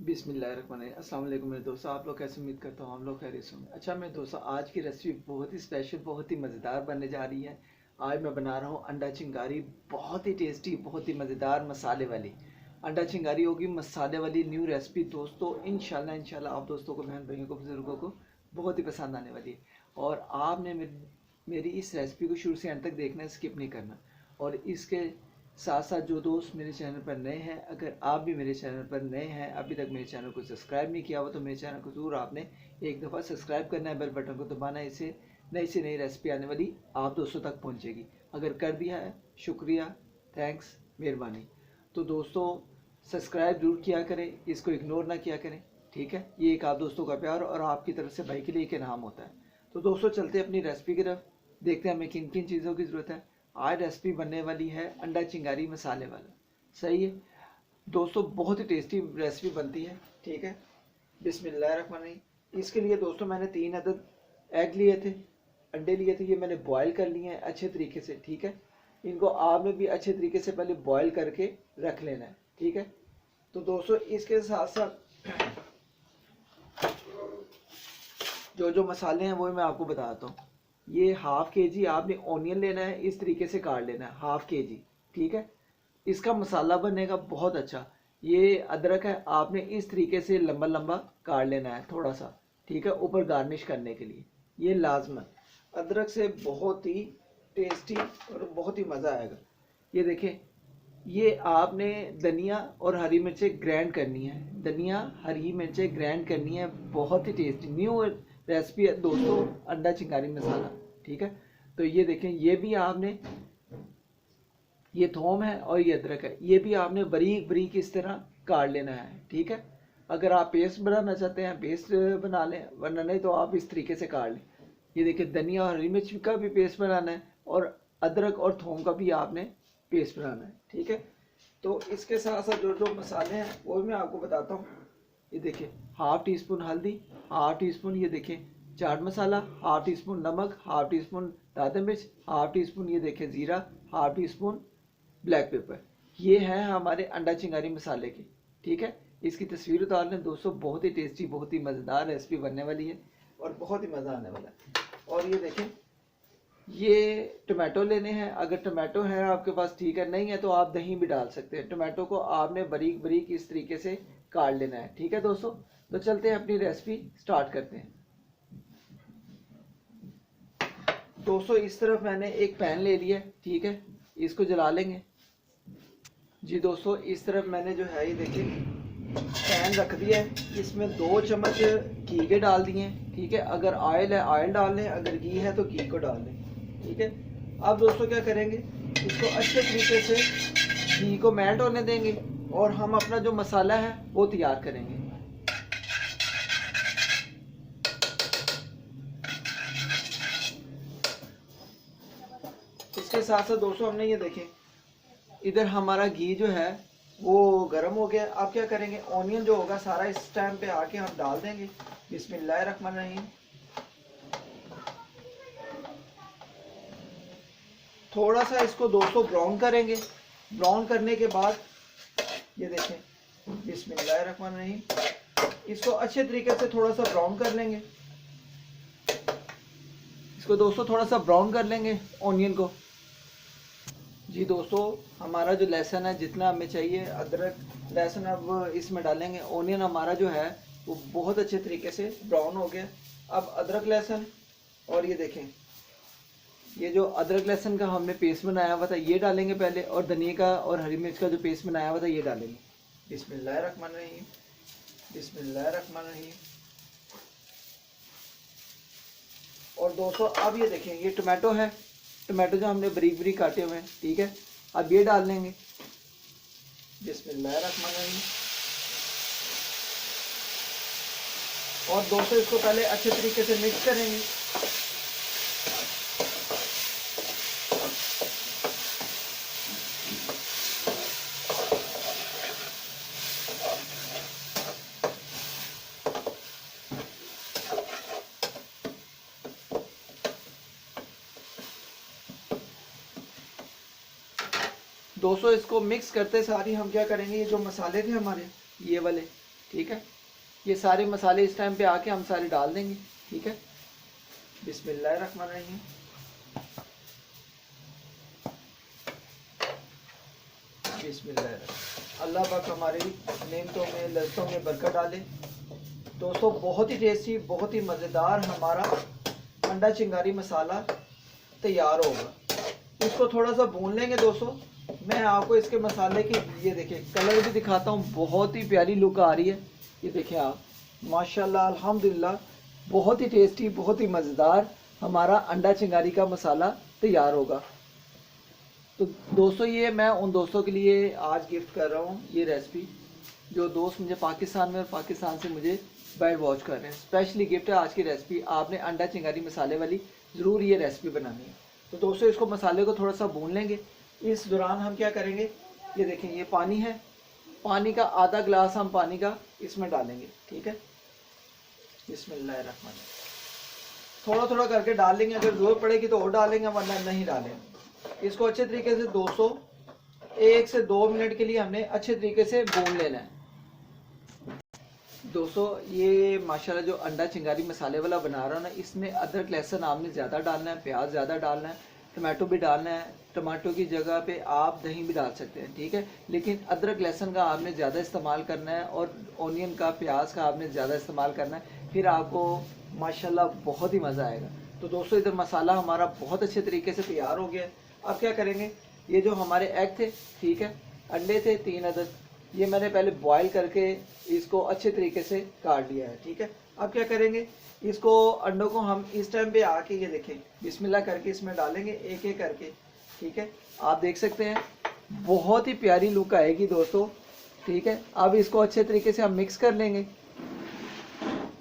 बिस्मिल्लाहिर्रहमानिर्रहीम। अस्सलाम वालेकुम मेरे दोस्तों, आप लोग कैसे? उम्मीद करता हूँ हम लोग खैरियत से होंगे। अच्छा मेरे दोस्तों, आज की रेसिपी बहुत ही स्पेशल, बहुत ही मज़ेदार बनने जा रही है। आज मैं बना रहा हूँ अंडा चिंगारी। बहुत ही टेस्टी, बहुत ही मज़ेदार मसाले वाली अंडा चिंगारी होगी, मसाले वाली न्यू रेसिपी दोस्तों। इंशाल्लाह आप दोस्तों को, बहन भाइयों को, बुजुर्गों को बहुत ही पसंद आने वाली है। और आपने मेरी इस रेसिपी को शुरू से अंत तक देखना है, स्किप नहीं करना। और इसके साथ साथ जो दोस्त मेरे चैनल पर नए हैं, अगर आप भी मेरे चैनल पर नए हैं, अभी तक मेरे चैनल को सब्सक्राइब नहीं किया हुआ, तो मेरे चैनल को ज़रूर आपने एक दफ़ा सब्सक्राइब करना है, बेल बटन को दबाना है। इससे नई से नई रेसिपी आने वाली आप दोस्तों तक पहुंचेगी। अगर कर दिया है, शुक्रिया, थैंक्स, मेहरबानी। तो दोस्तों सब्सक्राइब जरूर किया करें, इसको इग्नोर ना किया करें, ठीक है? ये एक आप दोस्तों का प्यार और आपकी तरफ से भाई के लिए एक इनाम होता है। तो दोस्तों चलते हैं अपनी रेसिपी की तरफ, देखते हैं हमें किन किन चीज़ों की ज़रूरत है। आज रेसिपी बनने वाली है अंडा चिंगारी मसाले वाला। सही है दोस्तों, बहुत ही टेस्टी रेसिपी बनती है, ठीक है? बिस्मिल्लाहिर्रहमानिर्रहीम। इसके लिए दोस्तों मैंने 3 अदद एग लिए थे, अंडे लिए थे। ये मैंने बॉयल कर लिए हैं अच्छे तरीके से, ठीक है? इनको आपने भी अच्छे तरीके से पहले बॉयल करके रख लेना है, ठीक है? तो दोस्तों इसके साथ साथ जो जो मसाले हैं वो मैं आपको बताता हूँ। ये हाफ के जी आपने ऑनियन लेना है, इस तरीके से काट लेना है, हाफ के जी, ठीक है? इसका मसाला बनेगा बहुत अच्छा। ये अदरक है, आपने इस तरीके से लंबा लंबा काट लेना है थोड़ा सा, ठीक है? ऊपर गार्निश करने के लिए ये लाजमन। अदरक से बहुत ही टेस्टी और बहुत ही मज़ा आएगा। ये देखें, ये आपने धनिया और हरी मिर्चें ग्राइंड करनी है, धनिया हरी मिर्चें ग्राइंड करनी है। बहुत ही टेस्टी न्यू रेसिपी है दोस्तों, अंडा चिंगारी मसाला, ठीक है? तो ये देखें, ये भी आपने, ये थोम है और ये अदरक है, ये भी आपने बारीक बारीक इस तरह काट लेना है, ठीक है? अगर आप पेस्ट बनाना चाहते हैं पेस्ट बना लें, वरना नहीं तो आप इस तरीके से काट लें। ये देखिए, धनिया और हरी मिर्च का भी पेस्ट बनाना है और अदरक और थोम का भी आपने पेस्ट बनाना है, ठीक है? तो इसके साथ साथ जो जो मसाले हैं वो भी मैं आपको बताता हूँ। ये देखिए, हाफ टी स्पून हल्दी, हाफ टी स्पून ये देखिए chaat masala, half tea spoon नमक, हाफ टी स्पून दादा मिर्च, हाफ टी स्पून ये देखिए ज़ीरा, half tea spoon black pepper. ये है हमारे अंडा चिंगारी मसाले की, ठीक है? इसकी तस्वीर उतार लें दोस्तों, बहुत ही टेस्टी, बहुत ही मज़ेदार रेसिपी बनने वाली है और बहुत ही मज़ा आने वाला है। और ये देखें, ये टमाटो लेने हैं। अगर टमाटो है आपके पास, ठीक है, नहीं है तो आप दही भी डाल सकते हैं। टमाटो को आपने बारीक बारीक इस तरीके से काट लेना है, ठीक है दोस्तों? तो चलते हैं अपनी रेसिपी स्टार्ट करते हैं। दोस्तों इस तरफ मैंने एक पैन ले लिया, ठीक है? इसको जला लेंगे। जी दोस्तों, इस तरफ मैंने जो है ये देखिए पैन रख दिया है, इसमें 2 चम्मच घी के डाल दिए हैं, ठीक है? अगर ऑयल है ऑयल डाल लें, अगर घी है तो घी को डाल लें, ठीक है? अब दोस्तों क्या करेंगे, इसको अच्छे तरीके से घी को मेल्ट होने देंगे और हम अपना जो मसाला है वो तैयार करेंगे। इसके साथ साथ दोस्तों हमने ये देखें, इधर हमारा घी जो है वो गर्म हो गया। अब क्या करेंगे, ऑनियन जो होगा सारा इस टाइम पे आके हम डाल देंगे। बिस्मिल्लाहिर्रहमानिर्रहीम। थोड़ा सा इसको दोस्तों ब्राउन करेंगे। ब्राउन करने के बाद ये देखें, बिस्मिल्लाहिर्रहमानिर्रहीम, इसको अच्छे तरीके से थोड़ा सा ब्राउन कर लेंगे। इसको दोस्तों थोड़ा सा ब्राउन कर लेंगे ऑनियन को। जी दोस्तों, हमारा जो लहसुन है जितना हमें चाहिए, अदरक लहसुन अब इसमें डालेंगे। ऑनियन हमारा जो है वो बहुत अच्छे तरीके से ब्राउन हो गया। अब अदरक लहसुन, और ये देखें, ये जो अदरक लहसुन का हमने पेस्ट बनाया हुआ था ये डालेंगे पहले, और धनिया का और हरी मिर्च का जो पेस्ट बनाया हुआ था ये डालेंगे। बिस्मिल्लाहिर्रहमानिर्रहीम, बिस्मिल्लाहिर्रहमानिर्रहीम। और दोस्तों अब ये देखें, ये टमाटो है, टमाटो जो हमने बारीक बारीक काटे हुए हैं, ठीक है? अब ये डाल लेंगे। बिस्मिल्लाहिर्रहमानिर्रहीम। और दोस्तों इसको पहले अच्छे तरीके से मिक्स करेंगे। दोस्तों इसको मिक्स करते सारी हम क्या करेंगे, ये जो मसाले थे हमारे ये वाले, ठीक है। ये सारे मसाले इस टाइम पे आके हम सारे डाल देंगे, ठीक है। बिस्मिल्लाहिर्रहमानिर्रहीम। बिस्मिल्लाह। अल्लाह पाक हमारी नेमतों में लज्जतों में बरकत डाले। दोस्तों बहुत ही टेस्टी, बहुत ही मज़ेदार हमारा अंडा चिंगारी मसाला तैयार होगा। इसको थोड़ा सा भून लेंगे दोस्तों। मैं आपको इसके मसाले की ये देखिए कलर भी दिखाता हूँ, बहुत ही प्यारी लुक आ रही है। ये देखिए आप, माशाल्लाह अल्हम्दुलिल्लाह, बहुत ही टेस्टी, बहुत ही मज़ेदार हमारा अंडा चिंगारी का मसाला तैयार होगा। तो दोस्तों ये मैं उन दोस्तों के लिए आज गिफ्ट कर रहा हूँ ये रेसिपी, जो दोस्त मुझे पाकिस्तान में और पाकिस्तान से मुझे बैड वॉच कर रहे हैं। स्पेशली गिफ्ट है आज की रेसिपी। आपने अंडा चिंगारी मसाले वाली ज़रूर ये रेसिपी बनानी है। तो दोस्तों इसको मसाले को थोड़ा सा भून लेंगे। इस दौरान हम क्या करेंगे, ये देखें ये पानी है, पानी का आधा गिलास हम पानी का इसमें डालेंगे, ठीक है। बिस्मिल्लाहिर्रहमानिर्रहीम। थोड़ा थोड़ा करके डाल लेंगे, अगर जरूरत पड़ेगी तो और डालेंगे वरना नहीं डालेंगे। इसको अच्छे तरीके से 1 से 2 मिनट के लिए हमने अच्छे तरीके से भून लेना है। दोस्तों ये माशाल्लाह जो अंडा चिंगारी मसाले वाला बना रहा हूँ ना, इसमें अदरक लहसुन आपने ज़्यादा डालना है, प्याज ज़्यादा डालना है, टमाटो भी डालना है। टमाटो की जगह पे आप दही भी डाल सकते हैं, ठीक है। लेकिन अदरक लहसुन का आपने ज़्यादा इस्तेमाल करना है और ऑनियन का, प्याज का आपने ज़्यादा इस्तेमाल करना है, फिर आपको माशाल्लाह बहुत ही मज़ा आएगा। तो दोस्तों इधर मसाला हमारा बहुत अच्छे तरीके से तैयार हो गया है। अब क्या करेंगे, ये जो हमारे एग थे, ठीक है, अंडे थे 3 अदद, ये मैंने पहले बॉईल करके इसको अच्छे तरीके से काट लिया है, ठीक है। अब क्या करेंगे, इसको अंडों को हम इस टाइम पे आके ये देखें बिस्मिल्लाह करके इसमें डालेंगे एक एक करके, ठीक है। आप देख सकते हैं बहुत ही प्यारी लुक आएगी दोस्तों, ठीक है। अब इसको अच्छे तरीके से हम मिक्स कर लेंगे।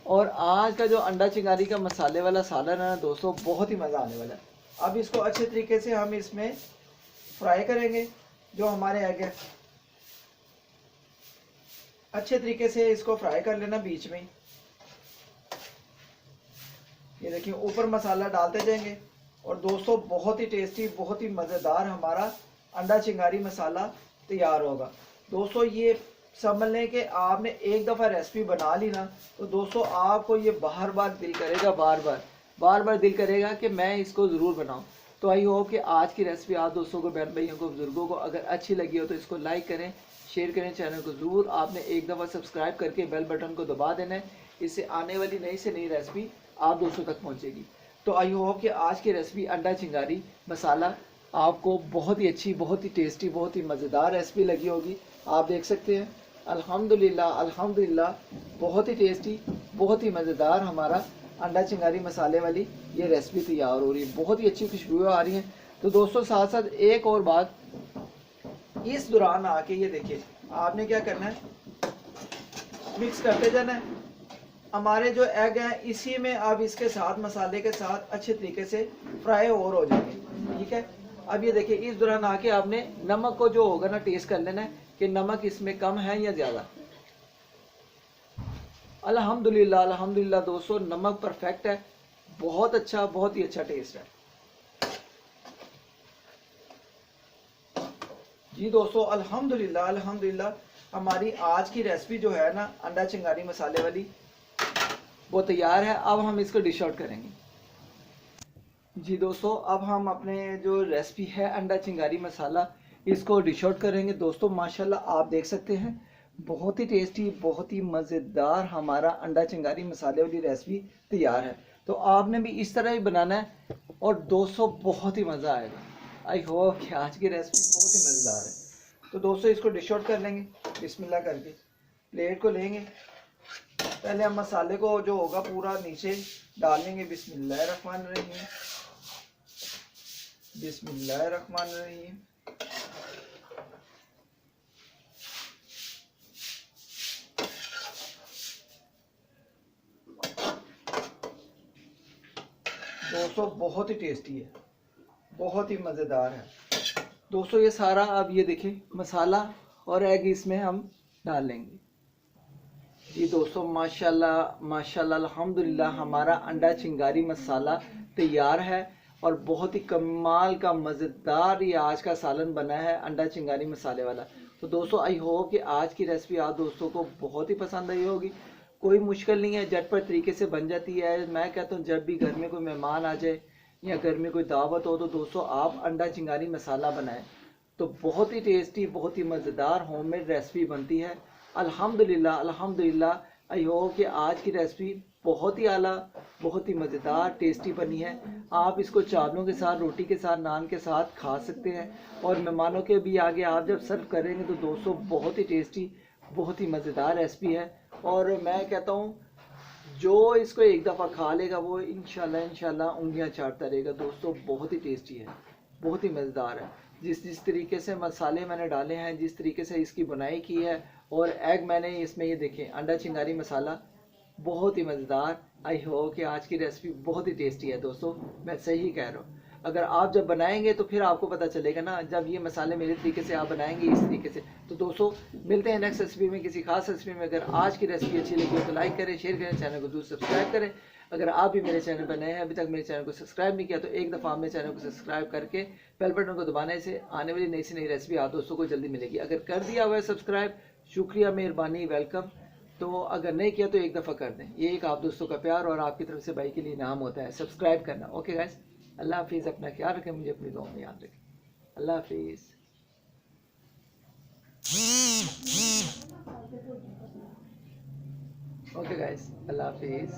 और आज का जो अंडा चिंगारी का मसाले वाला सालन है ना दोस्तों, बहुत ही मज़ा आने वाला है। अब इसको अच्छे तरीके से हम इसमें फ्राई करेंगे। जो हमारे एग है अच्छे तरीके से इसको फ्राई कर लेना बीच में। ये देखिए ऊपर मसाला डालते जाएंगे। और दोस्तों बहुत ही टेस्टी, बहुत ही मज़ेदार हमारा अंडा चिंगारी मसाला तैयार होगा। दोस्तों ये समझ लें कि आपने एक दफ़ा रेसिपी बना ली ना, तो दोस्तों आपको ये बार बार दिल करेगा, बार बार दिल करेगा कि मैं इसको ज़रूर बनाऊं। तो आई होप कि आज की रेसिपी आप दोस्तों को, बहन भाइयों को, बुजुर्गों को अगर अच्छी लगी हो तो इसको लाइक करें, शेयर करें। चैनल को ज़रूर आपने एक दफ़ा सब्सक्राइब करके बेल बटन को दबा देना है। इससे आने वाली नई से नई रेसिपी आप दोस्तों तक पहुँचेगी। तो आई होप कि आज की रेसिपी अंडा चिंगारी मसाला आपको बहुत ही अच्छी, बहुत ही टेस्टी, बहुत ही मज़ेदार रेसिपी लगी होगी। आप देख सकते हैं अल्हम्दुलिल्लाह, अल्हम्दुलिल्लाह, बहुत ही टेस्टी, बहुत ही मज़ेदार हमारा अंडा चिंगारी मसाले वाली ये रेसिपी तैयार हो रही है। बहुत ही अच्छी खुशबू आ रही है। तो दोस्तों साथ साथ एक और बात, इस दौरान आके ये देखिए आपने क्या करना है, मिक्स करते जाना है। हमारे जो एग हैं इसी में अब इसके साथ, मसाले के साथ अच्छे तरीके से फ्राई और हो जाएंगे, ठीक है। अब ये देखिए इस दौरान आके आपने नमक को जो होगा ना टेस्ट कर लेना है कि नमक इसमें कम है या ज़्यादा। अल्हम्दुलिल्लाह, अल्हम्दुलिल्लाह दोस्तों नमक परफेक्ट है, बहुत अच्छा, बहुत ही अच्छा टेस्ट है जी। दोस्तों अल्हम्दुलिल्लाह, अल्हम्दुलिल्लाह हमारी आज की रेसिपी जो है ना अंडा चिंगारी मसाले वाली, वो तैयार है। अब हम इसको डिश आउट करेंगे जी। दोस्तों अब हम अपने जो रेसिपी है अंडा चिंगारी मसाला, इसको डिश आउट करेंगे। दोस्तों माशाल्लाह आप देख सकते हैं बहुत ही टेस्टी, बहुत ही मज़ेदार हमारा अंडा चिंगारी मसाले वाली रेसिपी तैयार है। तो आपने भी इस तरह ही बनाना है और दोस्तों बहुत ही मज़ा आएगा। आई होप कि आज की रेसिपी बहुत ही मज़ेदार है। तो दोस्तों इसको डिश आउट कर लेंगे बिस्मिल्लाह करके। प्लेट को लेंगे, पहले हम मसाले को जो होगा पूरा नीचे डाल लेंगे। बिस्मिल्लाहिर्रहमानिर्रहीम, बिस्मिल्लाहिर्रहमानिर्रहीम। दोस्तों बहुत ही टेस्टी है, बहुत ही मज़ेदार है। दोस्तों ये सारा अब ये देखिए मसाला और एग इसमें हम डाल लेंगे जी। दोस्तों माशाल्लाह, माशाल्लाह, अल्हम्दुलिल्लाह हमारा अंडा चिंगारी मसाला तैयार है और बहुत ही कमाल का मज़ेदार ये आज का सालन बना है अंडा चिंगारी मसाले वाला। तो दोस्तों आई होप कि आज की रेसिपी आप दोस्तों को बहुत ही पसंद आई होगी। कोई मुश्किल नहीं है, झटपट तरीके से बन जाती है। मैं कहता हूँ जब भी घर में कोई मेहमान आ जाए या घर में कोई दावत हो तो दोस्तों आप अंडा चिंगारी मसाला बनाएं, तो बहुत ही टेस्टी, बहुत ही मज़ेदार होममेड रेसिपी बनती है। अल्हम्दुलिल्लाह अल्हम्दुलिल्लाह। आई होप कि आज की रेसिपी बहुत ही आला, बहुत ही मज़ेदार, टेस्टी बनी है। आप इसको चावलों के साथ, रोटी के साथ, नान के साथ खा सकते हैं। और मेहमानों के भी आगे आप जब सर्व करेंगे तो दोस्तों बहुत ही टेस्टी, बहुत ही मज़ेदार रेसिपी है। और मैं कहता हूँ जो इसको एक दफ़ा खा लेगा वो इंशाल्लाह उंगलियां चाटता रहेगा। दोस्तों बहुत ही टेस्टी है, बहुत ही मज़ेदार है। जिस जिस तरीके से मसाले मैंने डाले हैं, जिस तरीके से इसकी बुनाई की है, और एग मैंने इसमें ये देखें अंडा चिंगारी मसाला, बहुत ही मज़ेदार। आई होप कि आज की रेसिपी बहुत ही टेस्टी है दोस्तों, मैं सही कह रहा हूँ। अगर आप जब बनाएंगे तो फिर आपको पता चलेगा ना, जब ये मसाले मेरे तरीके से आप बनाएंगे इस तरीके से। तो दोस्तों मिलते हैं नेक्स्ट रेसिपी में, किसी खास रेसिपी में। अगर आज की रेसिपी अच्छी लगी हो तो लाइक करें, शेयर करें, चैनल को जरूर सब्सक्राइब करें। अगर आप भी मेरे चैनल पर नए हैं, अभी तक मेरे चैनल को सब्सक्राइब नहीं किया, तो एक दफ़ा मेरे चैनल को सब्सक्राइब करके बेल बटन को दबाने से आने वाली नई से नई रेसिपी आप दोस्तों को जल्दी मिलेगी। अगर कर दिया हुआ है सब्सक्राइब, शुक्रिया, मेहरबानी, वेलकम। तो अगर नहीं किया तो एक दफ़ा कर दें, ये एक आप दोस्तों का प्यार और आपकी तरफ से भाई के लिए इनाम होता है, सब्सक्राइब करना। ओके गाइस, अल्लाह हाफिज़, अपना ख्याल रखें, मुझे अपनी दुआ में याद रखें। अल्लाह हाफिज़। ओके गाइस, अल्लाह हाफिज़।